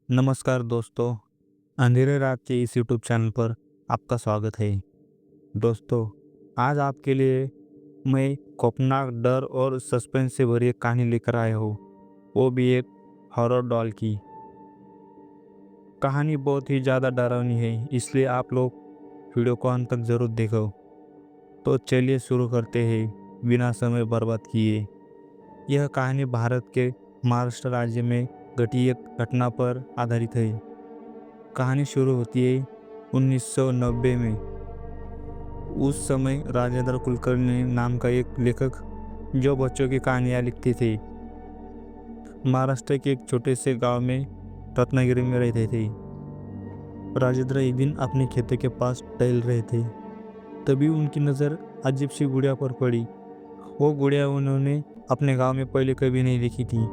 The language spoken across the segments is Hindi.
नमस्कार दोस्तों, अंधेरे रात के इस यूट्यूब चैनल पर आपका स्वागत है। दोस्तों, आज आपके लिए मैं खौफनाक डर और सस्पेंस से भरी एक कहानी लेकर आया हूँ, वो भी एक हॉरर डॉल की। कहानी बहुत ही ज़्यादा डरावनी है, इसलिए आप लोग वीडियो को अंत तक ज़रूर देखो। तो चलिए शुरू करते हैं बिना समय बर्बाद किए। यह कहानी भारत के महाराष्ट्र राज्य में घटी एक घटना पर आधारित है। कहानी शुरू होती है 1990 में। उस समय राजेंद्र कुलकर्णी नाम का एक लेखक जो बच्चों की कहानियाँ लिखते थे, महाराष्ट्र के एक छोटे से गांव में रत्नागिरी में रहते थे। राजेंद्र एक दिन अपने खेतों के पास टहल रहे थे, तभी उनकी नज़र अजीब सी गुड़िया पर पड़ी। वो गुड़िया उन्होंने अपने गांव में पहले कभी नहीं देखी थी।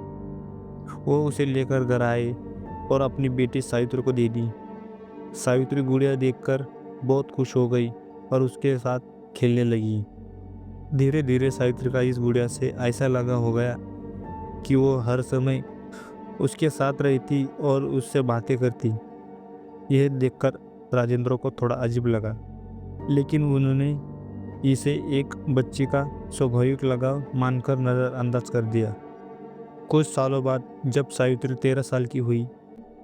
वो उसे लेकर घर आए और अपनी बेटी सावित्री को दे दी। सावित्री गुड़िया देखकर बहुत खुश हो गई और उसके साथ खेलने लगी। धीरे धीरे सावित्री का इस गुड़िया से ऐसा लगा हो गया कि वो हर समय उसके साथ रहती और उससे बातें करती। यह देखकर राजेंद्र को थोड़ा अजीब लगा, लेकिन उन्होंने इसे एक बच्ची का स्वाभाविक लगाव मानकर नज़रअंदाज कर दिया। कुछ सालों बाद जब सावित्री 13 साल की हुई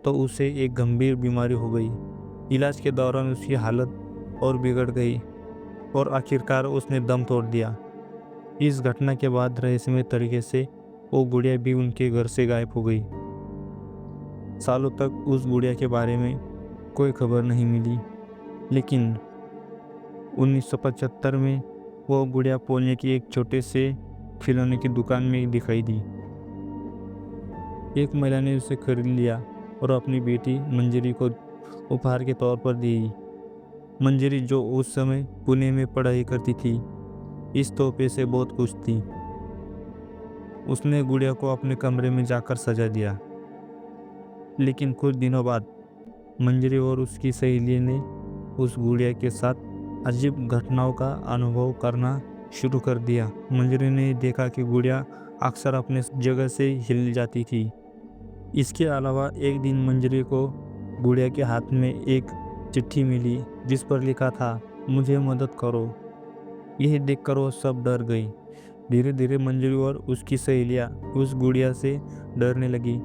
तो उसे एक गंभीर बीमारी हो गई। इलाज के दौरान उसकी हालत और बिगड़ गई और आखिरकार उसने दम तोड़ दिया। इस घटना के बाद रहस्यमय तरीके से वो गुड़िया भी उनके घर से गायब हो गई। सालों तक उस गुड़िया के बारे में कोई खबर नहीं मिली, लेकिन 1975 में वो गुड़िया पुणे की एक छोटे से खिलौने की दुकान में दिखाई दी। एक महिला ने उसे खरीद लिया और अपनी बेटी मंजरी को उपहार के तौर पर दी। मंजरी, जो उस समय पुणे में पढ़ाई करती थी, इस तोहफे से बहुत खुश थी। उसने गुड़िया को अपने कमरे में जाकर सजा दिया। लेकिन कुछ दिनों बाद मंजरी और उसकी सहेली ने उस गुड़िया के साथ अजीब घटनाओं का अनुभव करना शुरू कर दिया। मंजरी ने देखा कि गुड़िया अक्सर अपने जगह से हिल जाती थी। इसके अलावा एक दिन मंजरी को गुड़िया के हाथ में एक चिट्ठी मिली जिस पर लिखा था, मुझे मदद करो। यह देखकर वो सब डर गई। धीरे धीरे मंजरी और उसकी सहेलियाँ उस गुड़िया से डरने लगी।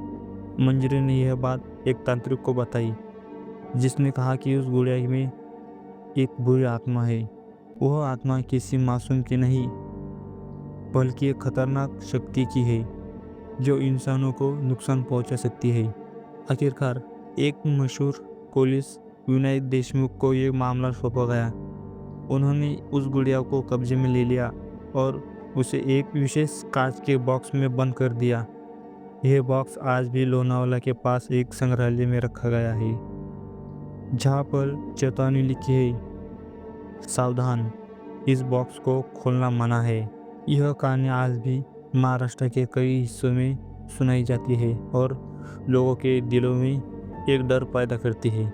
मंजरी ने यह बात एक तांत्रिक को बताई, जिसने कहा कि उस गुड़िया में एक बुरी आत्मा है। वह आत्मा किसी मासूम की नहीं, बल्कि एक खतरनाक शक्ति की है जो इंसानों को नुकसान पहुंचा सकती है। आखिरकार एक मशहूर पुलिस विनायक देशमुख को ये मामला सौंपा गया। उन्होंने उस गुड़िया को कब्जे में ले लिया और उसे एक विशेष कांच के बॉक्स में बंद कर दिया। यह बॉक्स आज भी लोनावाला के पास एक संग्रहालय में रखा गया है, जहाँ पर चेतावनी लिखी है, सावधान, इस बॉक्स को खोलना मना है। यह कहानी आज भी महाराष्ट्र के कई हिस्सों में सुनाई जाती है और लोगों के दिलों में एक डर पैदा करती है।